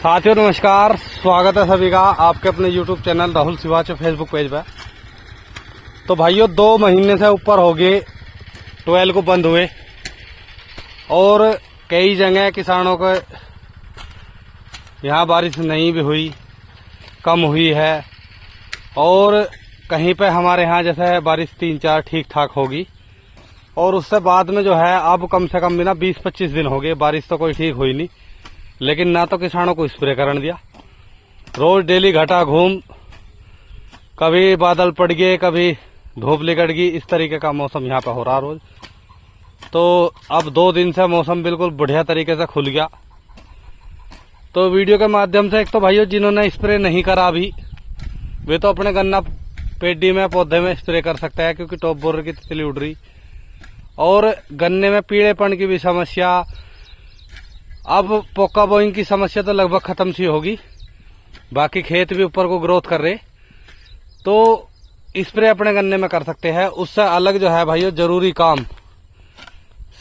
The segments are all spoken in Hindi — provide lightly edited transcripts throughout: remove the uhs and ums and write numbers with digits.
साथियों नमस्कार, स्वागत है सभी का आपके अपने YouTube channel Rahul Siwach Facebook page पर। तो भाइयों 2 महीने से ऊपर हो गए ट्वेल को बंद हुए और कई जगह किसानों को यहाँ बारिश नहीं भी हुई, कम हुई है और कहीं पे हमारे यहाँ जैसे बारिश 3-4 ठीक ठाक होगी और उससे बाद में जो है अब कम से कम भी ना 20-25 दिन हो गए बारिश तो कोई ठीक हुई नहीं। लेकिन ना तो किसानों को स्प्रे करने दिया, रोज डेली घटा घूम, कभी बादल पड़ गए कभी धूप निकल गई, इस तरीके का मौसम यहाँ पे हो रहा रोज। तो अब 2 दिन से मौसम बिल्कुल बढ़िया तरीके से खुल गया। तो वीडियो के माध्यम से एक तो भाइयों जिन्होंने स्प्रे नहीं करा अभी वे तो अपने गन्ना पेडी में पौधे में स्प्रे कर सकते हैं, क्योंकि टॉप बोरर की तितली उड़ रही और गन्ने में पीड़ेपन की भी समस्या, अब पोका बोइंग की समस्या तो लगभग खत्म सी होगी। बाकी खेत भी ऊपर को ग्रोथ कर रहे, तो स्प्रे अपने गन्ने में कर सकते हैं। उससे अलग जो है भाइयों जरूरी काम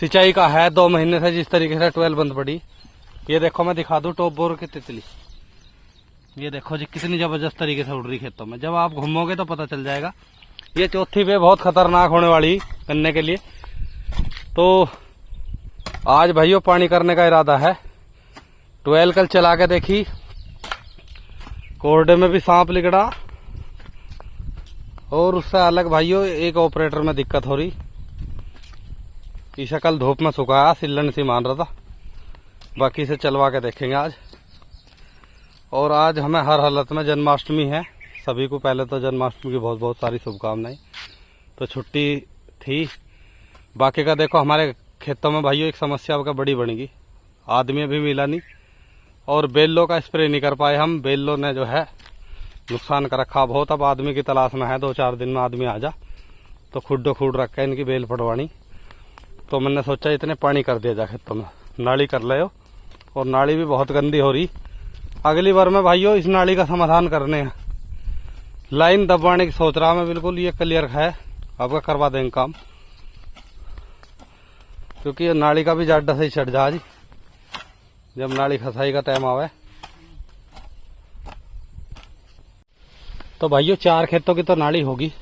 सिंचाई का है। 2 महीने से जिस तरीके से 12 बंद पड़ी, ये देखो मैं दिखा दूं टॉप बोरर की तितली, ये देखो जी कितनी जबरदस्त तरीके से उड़ रही खेतों में। जब आप घूमोगे तो पता चल जाएगा। ये चौथी वे बहुत खतरनाक होने वाली गन्ने के लिए। तो आज भाइयों पानी करने का इरादा है। 12 कल चला के देखी, कोरडे में भी सांप लिगड़ा और उससे अलग भाइयों एक ऑपरेटर में दिक्कत हो रही। इसे कल धूप में सुखाया, सिल्लन सी मान रहा था, बाकी इसे चलवा के देखेंगे आज। और आज हमें हर हालत में जन्माष्टमी है सभी को, पहले तो जन्माष्टमी की बहुत बहुत सारी शुभकामनाएं। तो छुट्टी थी। बाकी का देखो हमारे खेतों में भाइयों एक समस्या का बड़ी बनेगी, आदमी अभी मिला नहीं और बेलों का स्प्रे नहीं कर पाए हम। बेलों ने जो है नुकसान कर रखा बहुत। अब आदमी की तलाश में है, 2-4 दिन में आदमी आ जा तो खुड्डो खुड रख के इनकी बेल पटवानी। तो मैंने सोचा इतने पानी कर दिया जा खेतों में, नाली कर ले। और नाली भी बहुत गंदी हो रही। अगली बार में भाइयों इस नाली का समाधान करने हैं, लाइन दबवाने की सोच रहा मैं। बिल्कुल ये क्लियर है, आपका करवा देंगे काम, क्योंकि ये नाली का भी जाड्डा सही चढ़ जा जी जब नाली खसाई का टाइम आवे। तो भाइयों 4 खेतों की तो नाली होगी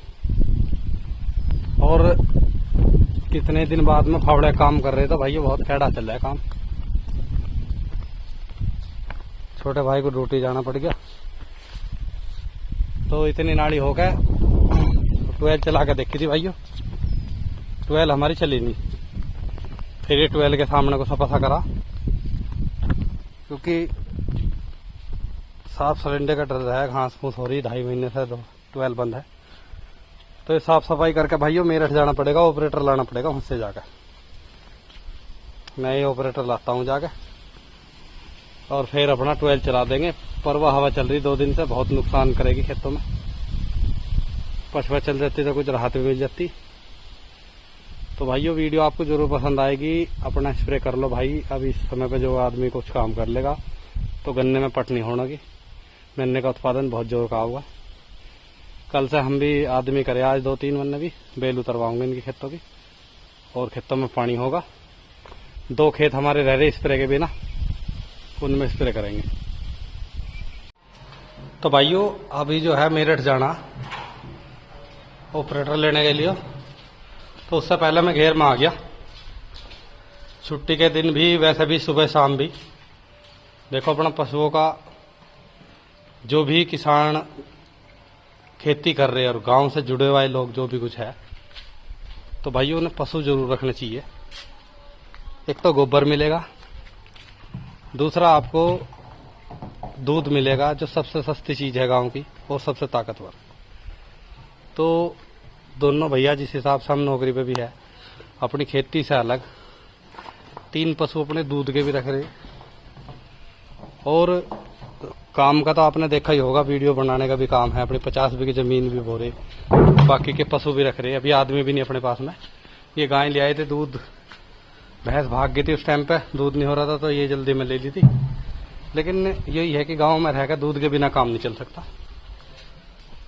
और कितने दिन बाद में फावड़े काम कर रहे। तो भाइयों बहुत कैड़ा चल रहा है काम। छोटे भाई को ड्यूटी जाना पड़ गया, तो इतनी नाली हो गए। 12 चला के देखी थी भाइयों, 12 हमारी चली नहीं। फिर ये 12 के सामने को सफा सा करा, क्योंकि साफ सरेंडे का डर है, घास फूस हो रही। 2.5 महीने से 12 बंद है। तो ये साफ सफाई करके भाइयों मेरठ जाना पड़ेगा, ऑपरेटर लाना पड़ेगा वहां से जाकर। मैं ये ऑपरेटर लाता हूँ जाके और फिर अपना 12 चला देंगे। परवा हवा चल रही 2 दिन से, बहुत नुकसान करेगी खेतों में। पछवा चल जाती तो कुछ राहत भी मिल जाती। तो भाइयों वीडियो आपको जरूर पसंद आएगी। अपना स्प्रे कर लो भाई। अब इस समय पे जो आदमी कुछ काम कर लेगा तो गन्ने में पट नहीं होना की, गन्ने का उत्पादन बहुत जोर का होगा। कल से हम भी आदमी करे, आज 2-3 महीने भी बेल उतरवाऊंगे इनकी खेतों की और खेतों में पानी होगा। 2 खेत हमारे रह रहे स्प्रे के बिना, उनमें स्प्रे करेंगे। तो भाइयों अभी जो है मेरठ जाना ऑपरेटर लेने के लिए, तो उससे पहले मैं घेर में आ गया। छुट्टी के दिन भी, वैसे भी सुबह शाम भी। देखो अपना पशुओं का, जो भी किसान खेती कर रहे हैं और गांव से जुड़े हुए लोग जो भी कुछ है, तो भाइयों उन्हें पशु जरूर रखने चाहिए। एक तो गोबर मिलेगा, दूसरा आपको दूध मिलेगा जो सबसे सस्ती चीज है गांव की और सबसे ताकतवर। तो दोनों भैया जिस हिसाब से हम नौकरी पे भी है, अपनी खेती से अलग 3 पशु अपने दूध के भी रख रहे। और काम का तो आपने देखा ही होगा, वीडियो बनाने का भी काम है। अपनी 50 बीघे जमीन भी बो रहे, बाकी के पशु भी रख रहे। अभी आदमी भी नहीं अपने पास में। ये गाय ले आए थे, दूध भैंस भाग गई थी उस टाइम पे, दूध नहीं हो रहा था तो ये जल्दी में ले ली थी। लेकिन यही है कि गाँव में रहकर दूध के बिना काम नहीं चल सकता।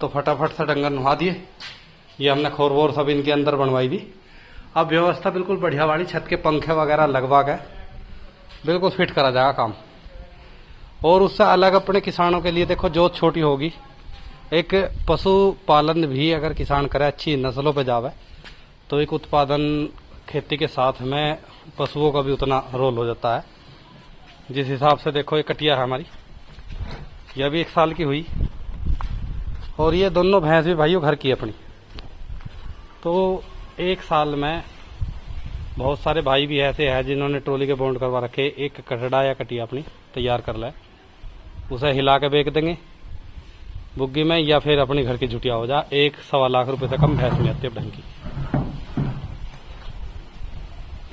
तो फटाफट से डंगर नुहा दिए। ये हमने खोर वोर सब इनके अंदर बनवाई दी। अब व्यवस्था बिल्कुल बढ़िया वाली, छत के पंखे वगैरह लगवा के बिल्कुल फिट करा जाएगा काम। और उससे अलग अपने किसानों के लिए देखो जोत छोटी होगी। एक पशुपालन भी अगर किसान करे, अच्छी नस्लों पे जावे, तो एक उत्पादन खेती के साथ में पशुओं का भी उतना रोल हो जाता है। जिस हिसाब से देखो ये कटिया है हमारी, यह भी 1 साल की हुई, और ये दोनों भैंस भी भाइयों घर की अपनी। तो 1 साल में बहुत सारे भाई भी ऐसे हैं जिन्होंने ट्रॉली के बॉन्ड करवा रखे, एक कटड़ा या कटिया अपनी तैयार कर ले, उसे हिला के बेच देंगे बुग्गी में, या फिर अपनी घर की जुटिया हो जा। 1-1.25 लाख रुपए से कम भैंस नहीं आती अब ढंग की।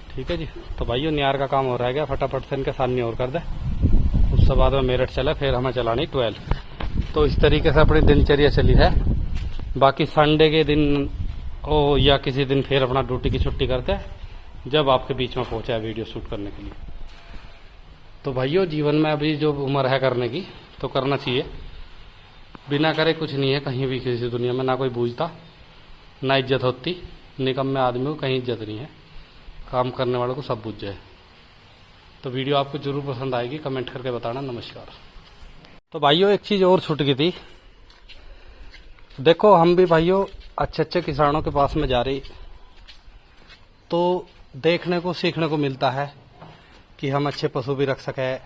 ठीक है जी। तो भाइयों न्यार का काम हो रहा है, फटाफट से इनके सामने और कर दे, उसके बाद में मेरठ चले, फिर हमें चलानी 12। तो इस तरीके से अपनी दिनचर्या चली है। बाकी संडे के दिन या किसी दिन फिर अपना ड्यूटी की छुट्टी करते हैं जब आपके बीच में पहुंचा है वीडियो शूट करने के लिए। तो भाइयों जीवन में अभी जो उम्र है करने की, तो करना चाहिए। बिना करे कुछ नहीं है कहीं भी, किसी दुनिया में ना कोई बूझता, ना इज्जत होती। निकम्मे आदमी को कहीं इज्जत नहीं है, काम करने वालों को सब बुझ जाए। तो वीडियो आपको जरूर पसंद आएगी, कमेंट करके बताना। नमस्कार। तो भाइयों एक चीज़ और छूट गई थी। देखो हम भी भाइयों अच्छे किसानों के पास में जा रही, तो देखने को सीखने को मिलता है कि हम अच्छे पशु भी रख सकें,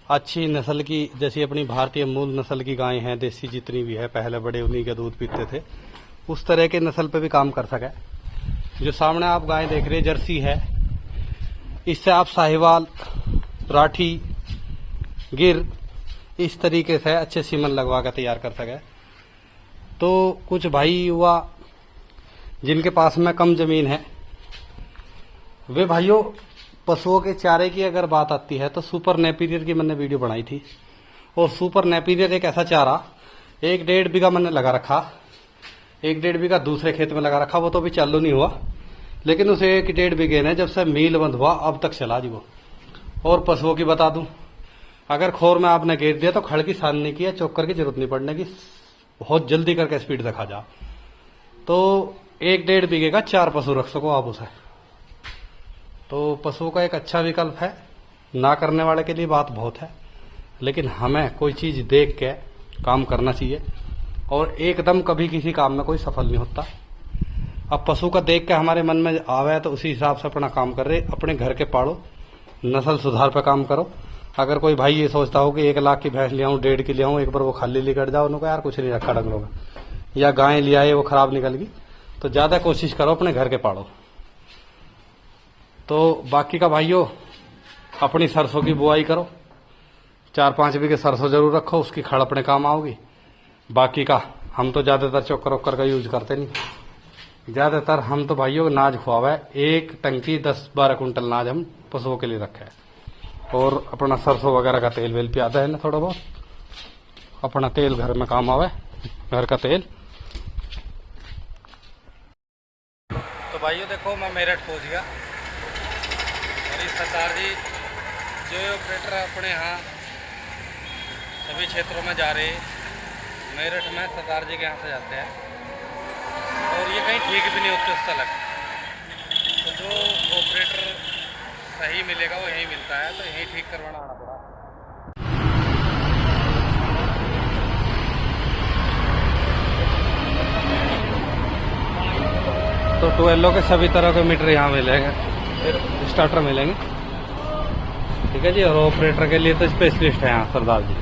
अच्छी नस्ल की, जैसी अपनी भारतीय मूल नस्ल की गायें हैं, देसी जितनी भी है, पहले बड़े उन्हीं का दूध पीते थे, उस तरह के नस्ल पे भी काम कर सके। जो सामने आप गाय देख रहे हैं जर्सी है, इससे आप साहिवाल, राठी, गिर इस तरीके से अच्छे सीमन लगवा कर तैयार कर सके। तो कुछ भाई युवा जिनके पास में कम जमीन है, वे भाइयों पशुओं के चारे की अगर बात आती है तो सुपर नेपियर की मैंने वीडियो बनाई थी। और सुपर नेपियर एक ऐसा चारा 1-1.5 बीघा मैंने लगा रखा, 1-1.5 बीघा दूसरे खेत में लगा रखा, वो तो अभी चालू नहीं हुआ, लेकिन उस 1-1.5 बीघे ने जब से मील बंद हुआ अब तक चला जी वो। और पशुओं की बता दूं, अगर खोर में आपने घेर दिया तो खड़ की सानने की या चोकर की जरूरत नहीं पड़ने की, बहुत जल्दी करके स्पीड से खा जा। तो 1-1.5 बीघे का 4 पशु रख सको आप उसे। तो पशुओं का एक अच्छा विकल्प है, ना करने वाले के लिए बात बहुत है, लेकिन हमें कोई चीज देख के काम करना चाहिए। और एकदम कभी किसी काम में कोई सफल नहीं होता। अब पशु का देख के हमारे मन में आवे तो उसी हिसाब से अपना काम कर रहे, अपने घर के पाड़ो, नस्ल सुधार पर काम करो। अगर कोई भाई ये सोचता हो कि 1 लाख की भैंस ले आऊं, 1.5 की ले आऊं, एक बार वो खाली लेकर जाओ, उनको यार कुछ नहीं रखा ढंग लोग, या गाय ले आए वो खराब निकल गई, तो ज्यादा कोशिश करो अपने घर के पाड़ो। तो बाकी का भाइयों अपनी सरसों की बुआई करो, 4-5 बीघे सरसों जरूर रखो, उसकी खड़ अपने काम आओगी। बाकी का हम तो ज्यादातर चोकर वोकर का यूज करते नहीं, ज्यादातर हम तो भाइयों नाज खुआवा है। 1 टंकी 10-12 कुंटल नाज हम पशुओं के लिए रखे है। और अपना सरसों वगैरह का तेल वेल पियादा है ना, थोड़ा बहुत अपना तेल घर में काम आवे, घर का तेल। तो भाइयों देखो मैं मेरठ पहुंच गया, और इस सरदार जी जो ऑपरेटर अपने यहाँ सभी क्षेत्रों में जा रहे, मेरठ में सरदार जी के यहाँ से जाते हैं, और ये कहीं ठीक भी नहीं होते उससे अलग। तो जो ऑपरेटर सही मिलेगा वो यहीं मिलता है, तो यहीं ठीक करवाना आना पड़ा। तो 12 के सभी तरह के मीटर यहाँ मिलेंगे, फिर स्टार्टर मिलेंगे। ठीक है जी। और ऑपरेटर के लिए तो स्पेशलिस्ट है यहाँ सरदार जी।